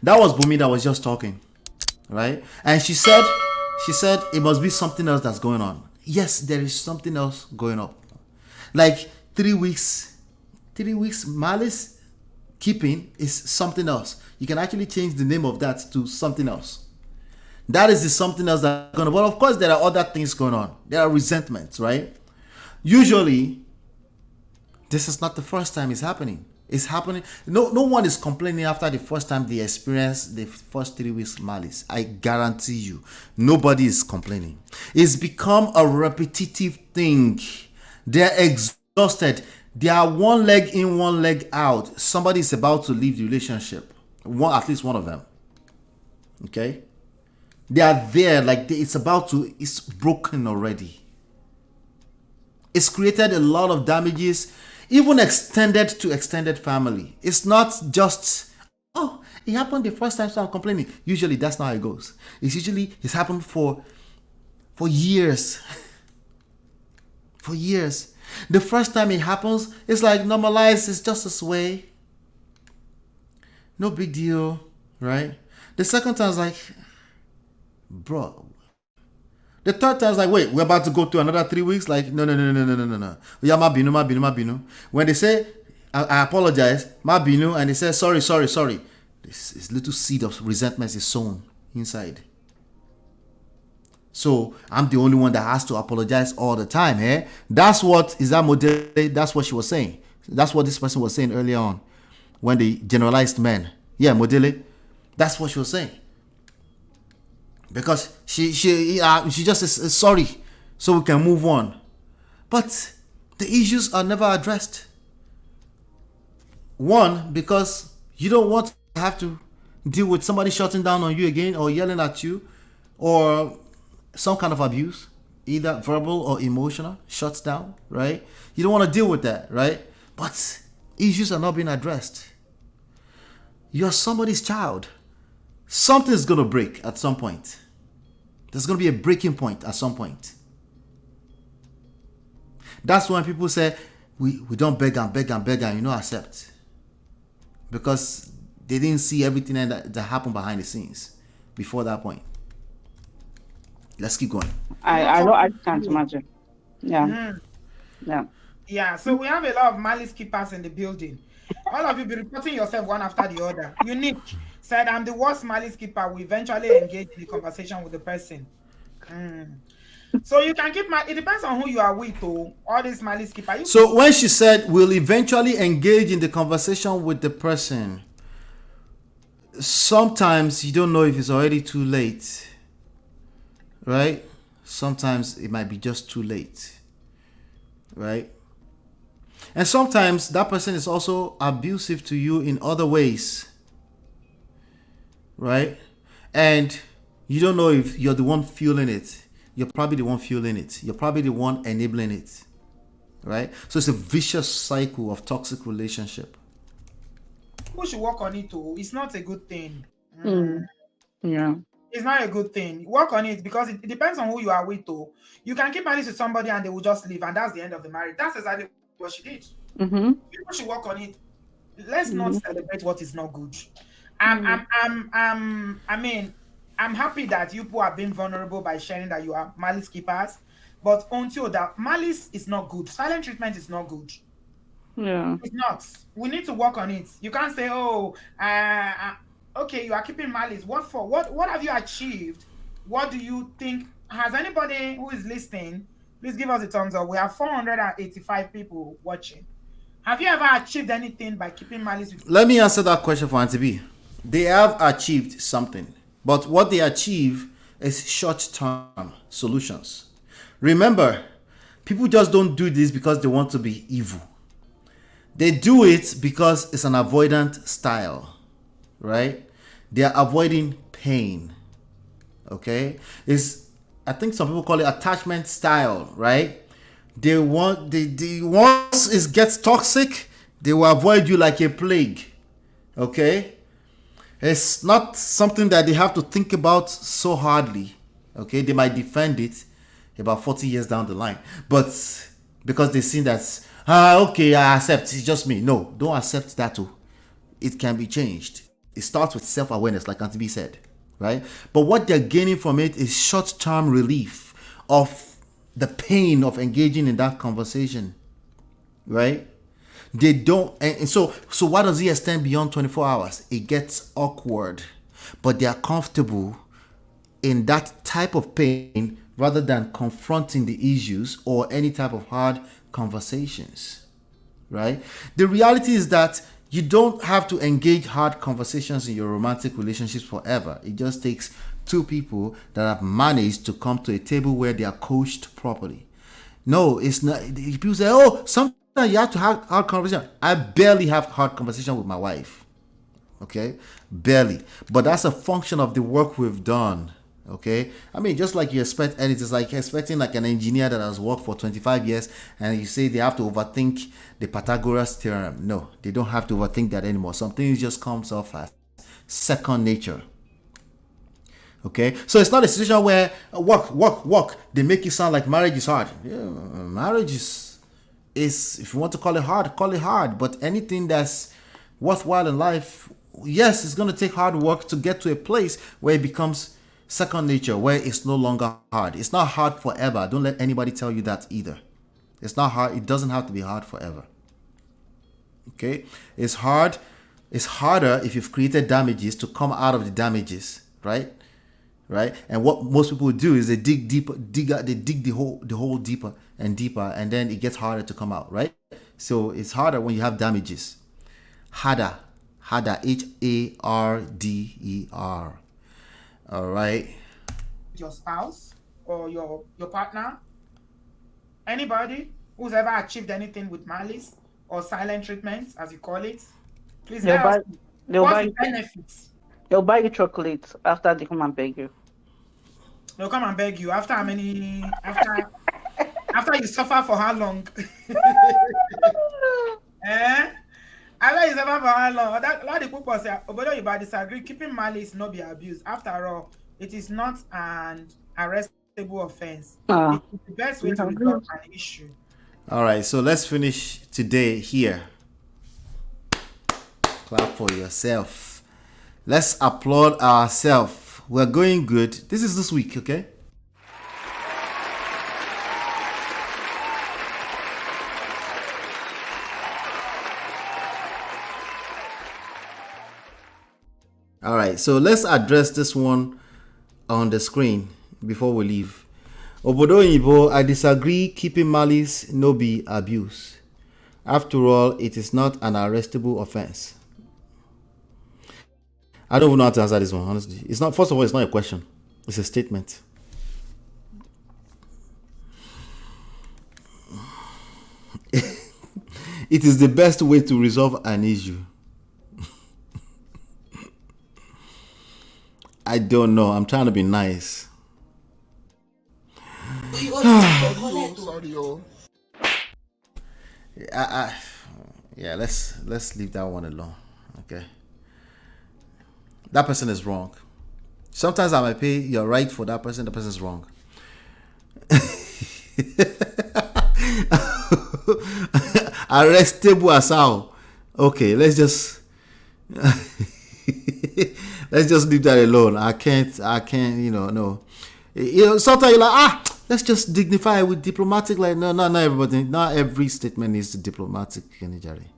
That was Bumi that was just talking, right? And she said it must be something else that's going on. Yes, there is something else going on. Like 3 weeks malice keeping is something else. You can actually change the name of that to something else. That is the something else that's going on. But of course, there are other things going on. There are resentments, right? Usually, this is not the first time it's happening. It's happening. No one is complaining after the first time they experience the first 3 weeks malice. I guarantee you, nobody is complaining. It's become a repetitive thing. They're exhausted. They are one leg in, one leg out. Somebody is about to leave the relationship. At least one of them. Okay? They are there, like it's broken already. It's created a lot of damages, even extended to extended family. It's not just, oh, it happened the first time, so I'm complaining. Usually that's not how it goes. It's happened for years. For years. The first time it happens, it's like normalized, it's just this way. No big deal, right? The second time is like, bro. The third time is like, wait, we're about to go through another 3 weeks? Like, no. Yeah, ma binu. When they say, I apologize, ma binu, and they say, sorry. This little seed of resentment is sown inside. So I'm the only one that has to apologize all the time, eh? That's what she was saying. That's what this person was saying earlier on when they generalized men. Yeah, Modele. That's what she was saying. Because she just is sorry so we can move on. But the issues are never addressed. One, because you don't want to have to deal with somebody shutting down on you again or yelling at you or some kind of abuse, either verbal or emotional, shuts down, right? You don't want to deal with that, right? But issues are not being addressed. You're somebody's child. Something's going to break at some point. There's going to be a breaking point at some point. That's when people say, we don't beg and you know, accept. Because they didn't see everything that happened behind the scenes before that point. Let's keep going. I can't imagine. Yeah. Yeah, so we have a lot of malice keepers in the building. All of you be reporting yourself one after the other. Unique said, I'm the worst malice keeper. We eventually engage in the conversation with the person. So you can keep it depends on who you are with, though. All these malice keepers. So when she said we'll eventually engage in the conversation with the person, sometimes you don't know if it's already too late. Right? Sometimes it might be just too late. Right? And sometimes that person is also abusive to you in other ways. Right? And you don't know if you're the one fueling it. You're probably the one fueling it. You're probably the one enabling it. Right? So it's a vicious cycle of toxic relationship. People should work on it too. It's not a good thing. Yeah. It's not a good thing. Work on it because it depends on who you are with too. You can keep married with somebody and they will just leave and that's the end of the marriage. That's exactly what she did. People should work on it. Let's not celebrate what is not good. I'm happy that you people have been vulnerable by sharing that you are malice keepers, but until that malice is not good. Silent treatment is not good. Yeah. It's not. We need to work on it. You can't say, oh, okay, you are keeping malice. What for? What have you achieved? What do you think? Has anybody who is listening, please give us a thumbs up. We have 485 people watching. Have you ever achieved anything by keeping malice? Let me answer that question for Auntie B. They have achieved something, but what they achieve is short-term solutions. Remember, people just don't do this because they want to be evil. They do it because it's an avoidant style, right? They are avoiding pain, okay? I think some people call it attachment style, right? They once it gets toxic, they will avoid you like a plague, okay? It's not something that they have to think about so hardly, okay? They might defend it about 40 years down the line, but because they see that, okay, I accept, it's just me. No, don't accept that too. It can be changed. It starts with self-awareness, like Auntie B said, right? But what they're gaining from it is short-term relief of the pain of engaging in that conversation, right? They don't, and so why does it extend beyond 24 hours? It gets awkward, but they are comfortable in that type of pain rather than confronting the issues or any type of hard conversations, right? The reality is that you don't have to engage hard conversations in your romantic relationships forever. It just takes two people that have managed to come to a table where they are coached properly. No, it's not. People say, oh, sometimes you have to have hard conversation. I barely have hard conversation with my wife. Okay? Barely. But that's a function of the work we've done. Okay? I mean, just like you expect, and it's like expecting like an engineer that has worked for 25 years and you say they have to overthink the Pythagoras theorem. No, they don't have to overthink that anymore. Some things just comes off as second nature. Okay, so it's not a situation where work. They make it sound like marriage is hard. Yeah, marriage is if you want to call it hard. But anything that's worthwhile in life, yes, it's going to take hard work to get to a place where it becomes second nature, where it's no longer hard. It's not hard forever. Don't let anybody tell you that either. It's not hard. It doesn't have to be hard forever. Okay, it's hard. It's harder if you've created damages to come out of the damages, right? Right, and what most people do is they dig deeper, they dig the hole deeper and deeper, and then it gets harder to come out, right? So it's harder when you have damages. Harder, Harder. All right. Your spouse or your partner, anybody who's ever achieved anything with malice or silent treatment, as you call it, please They'll let us buy, know. they'll What's buy, the benefits? they'll buy you chocolates after they come and beg you. They'll come and beg you after how many? After you suffer for how long? Eh? After you suffer for how long? That a lot of people say, "Obodo you disagree. Keeping malice not be abuse. After all, it is not an arrestable offense. It is the best way to resolve an issue." All right, so let's finish today here. Clap for yourself. Let's applaud ourselves. We're going good. This is this week, okay? All right, so let's address this one on the screen before we leave. Obodo Yibo, I disagree. Keeping malice no be abuse. After all, it is not an arrestable offense. I don't even know how to answer this one, honestly. It's not. First of all, it's not a question. It's a statement. It is the best way to resolve an issue. I don't know. I'm trying to be nice. Yeah, let's leave that one alone. Okay. That person is wrong. Sometimes I might pay you're right for that person, the person is wrong. Arrestable as how? Okay, let's just leave that alone. I can't, no. Sometimes you're like, let's just dignify it with diplomatic. Like, no, not everybody, not every statement needs to diplomatic energy.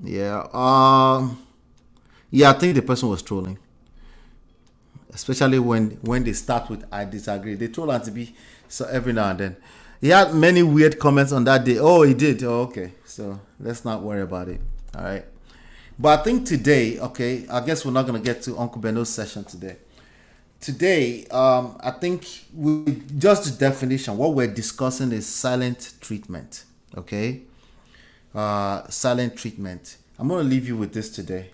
Yeah. Yeah, I think the person was trolling. Especially when they start with I disagree. They troll to be so every now and then. He had many weird comments on that day. Oh, he did. Oh, okay. So let's not worry about it. All right. But I think today, okay, I guess we're not going to get to Uncle Beno's session today. Today, I think just the definition, what we're discussing is silent treatment. Okay. Silent treatment. I'm going to leave you with this today.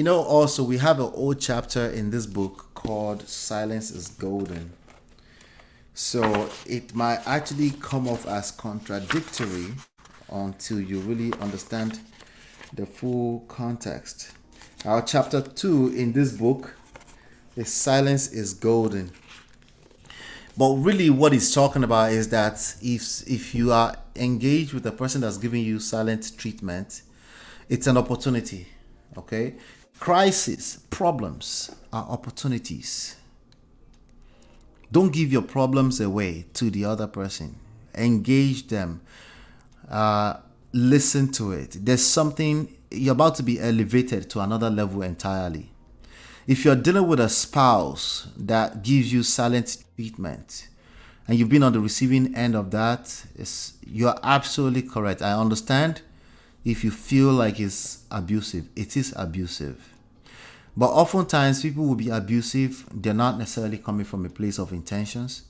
Also we have an old chapter in this book called Silence is Golden. So it might actually come off as contradictory until you really understand the full context. Our chapter 2 in this book is Silence is Golden. But really what he's talking about is that if you are engaged with a person that's giving you silent treatment, it's an opportunity. Okay, Crisis, problems are opportunities. Don't give your problems away to the other person. Engage them. Listen to it. There's something, you're about to be elevated to another level entirely. If you're dealing with a spouse that gives you silent treatment and you've been on the receiving end of that, you're absolutely correct. I understand if you feel like it's abusive. It is abusive. But oftentimes people will be abusive. They're not necessarily coming from a place of intentions.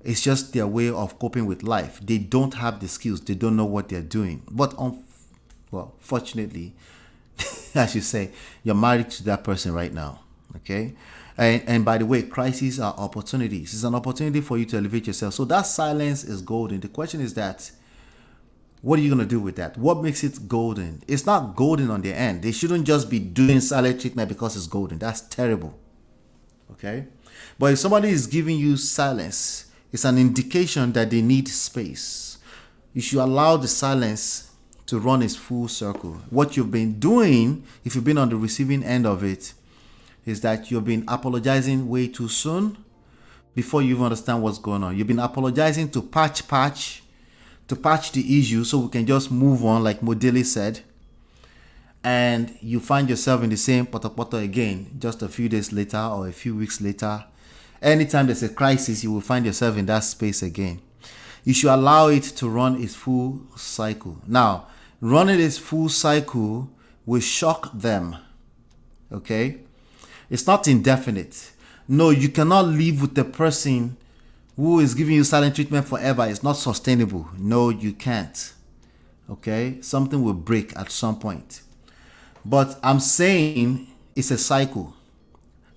It's just their way of coping with life. They don't have the skills. They don't know what they're doing. But fortunately, I should say, you're married to that person right now. Okay? And by the way, crises are opportunities. It's an opportunity for you to elevate yourself. So that silence is golden. The question is that, what are you going to do with that? What makes it golden? It's not golden on their end. They shouldn't just be doing silent treatment because it's golden. That's terrible. Okay? But if somebody is giving you silence, it's an indication that they need space. You should allow the silence to run its full circle. What you've been doing, if you've been on the receiving end of it, is that you've been apologizing way too soon before you even understand what's going on. You've been apologizing to patch the issue so we can just move on, like Modeli said. And you find yourself in the same potopoto again just a few days later or a few weeks later. Anytime there's a crisis, you will find yourself in that space again. You should allow it to run its full cycle. Now, running its full cycle will shock them. Okay? It's not indefinite. No, you cannot live with the person who is giving you silent treatment forever. It's not sustainable. No, you can't. Okay? Something will break at some point. But I'm saying it's a cycle.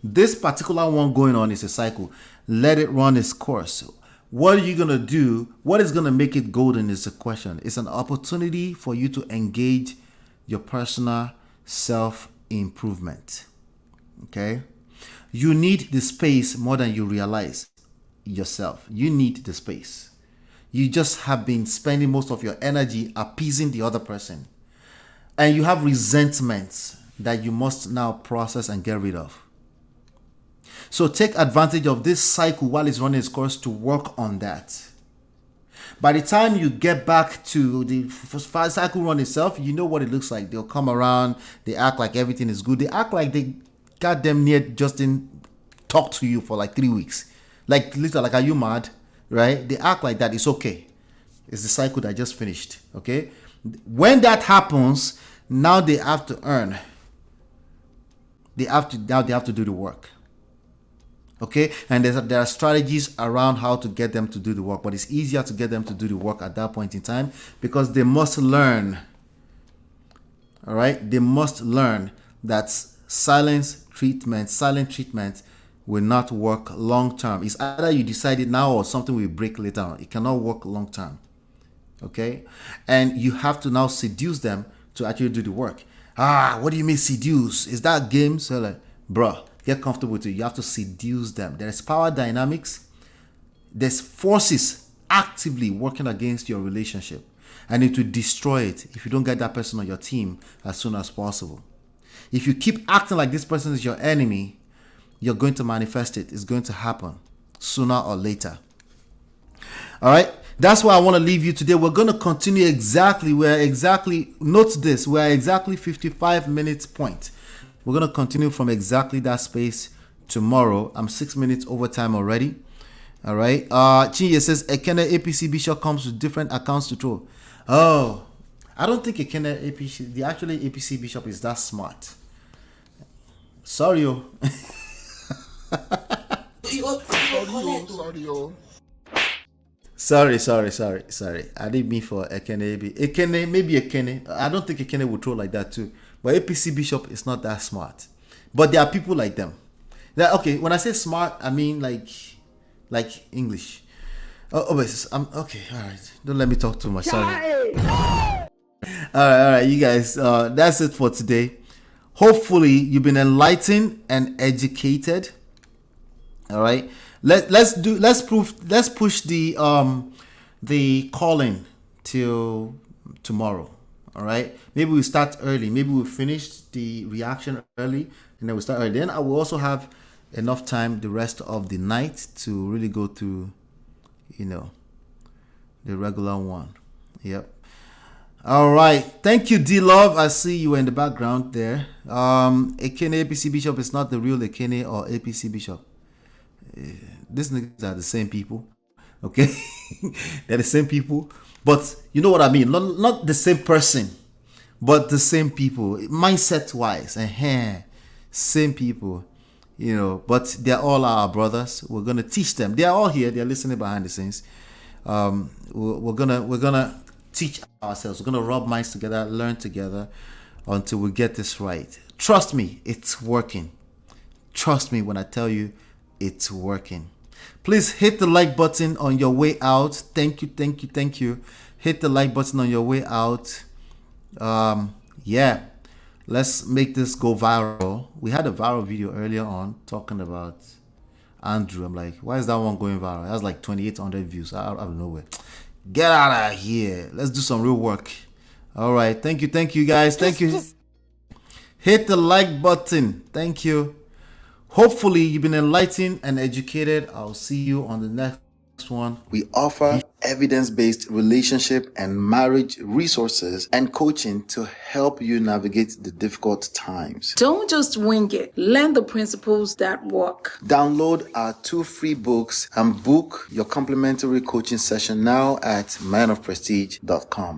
This particular one going on is a cycle. Let it run its course. What are you going to do? What is going to make it golden is the question. It's an opportunity for you to engage your personal self-improvement. Okay? You need the space more than you realize yourself. You need the space. You just have been spending most of your energy appeasing the other person. And you have resentments that you must now process and get rid of. So take advantage of this cycle while it's running its course to work on that. By the time you get back to the cycle run itself, you know what it looks like. They'll come around, they act like everything is good. They act like they got them near just didn't talk to you for like 3 weeks. Like, literally, like, are you mad? Right? They act like that. It's okay. It's the cycle that just finished. Okay? When that happens, now they have to earn. They have to do the work. Okay? And there are strategies around how to get them to do the work, but it's easier to get them to do the work at that point in time because they must learn. All right? They must learn that silent treatment will not work long term. It's either you decide it now or something will break later on. It cannot work long term. Okay? And you have to now seduce them to actually do the work. What do you mean seduce? Is that game? So like, bro, get comfortable with it. You have to seduce them. There is power dynamics. There's forces actively working against your relationship. And it will destroy it if you don't get that person on your team as soon as possible. If you keep acting like this person is your enemy, you're going to manifest it. It's going to happen sooner or later. All right. That's why I want to leave you today. We're going to continue note this, we're exactly 55 minutes point. We're going to continue from exactly that space tomorrow. I'm 6 minutes over time already. All right. Chinye says, Ekene APC Bishop comes with different accounts to throw. Oh, I don't think Ekene APC, the actually APC Bishop is that smart. Sorry, yo. Sorry. I didn't mean for Ekene. Maybe Ekene. I don't think Ekene would throw like that too. But APC Bishop is not that smart. But there are people like them. Okay, when I say smart, I mean like English. I'm okay. All right. Don't let me talk too much. Sorry. All right. You guys. That's it for today. Hopefully, you've been enlightened and educated. All right. Let's push the calling till tomorrow. All right. Maybe we start early. Maybe we finish the reaction early, and then we start early. Then I will also have enough time the rest of the night to really go through, the regular one. Yep. All right. Thank you, D Love. I see you in the background there. Ekene APC Bishop is not the real Ekene or APC Bishop. These niggas are the same people. Okay? They're the same people. But you know what I mean? Not the same person, but the same people. Mindset wise. Same people. But they're all our brothers. We're gonna teach them. They're all here. They're listening behind the scenes. We're gonna teach ourselves. We're gonna rub minds together, learn together until we get this right. Trust me, it's working. Trust me when I tell you it's working. Please hit the like button on your way out. Thank you. Hit the like button on your way out. Let's make this go viral. We had a viral video earlier on talking about Andrew. I'm like, why is that one going viral? It has like 2,800 views out of nowhere. Get out of here. Let's do some real work. All right. Thank you guys. Thank you. Hit the like button. Thank you. Hopefully you've been enlightened and educated. I'll see you on the next one. We offer evidence-based relationship and marriage resources and coaching to help you navigate the difficult times. Don't just wing it. Learn the principles that work. Download our 2 free books and book your complimentary coaching session now at manofprestige.com.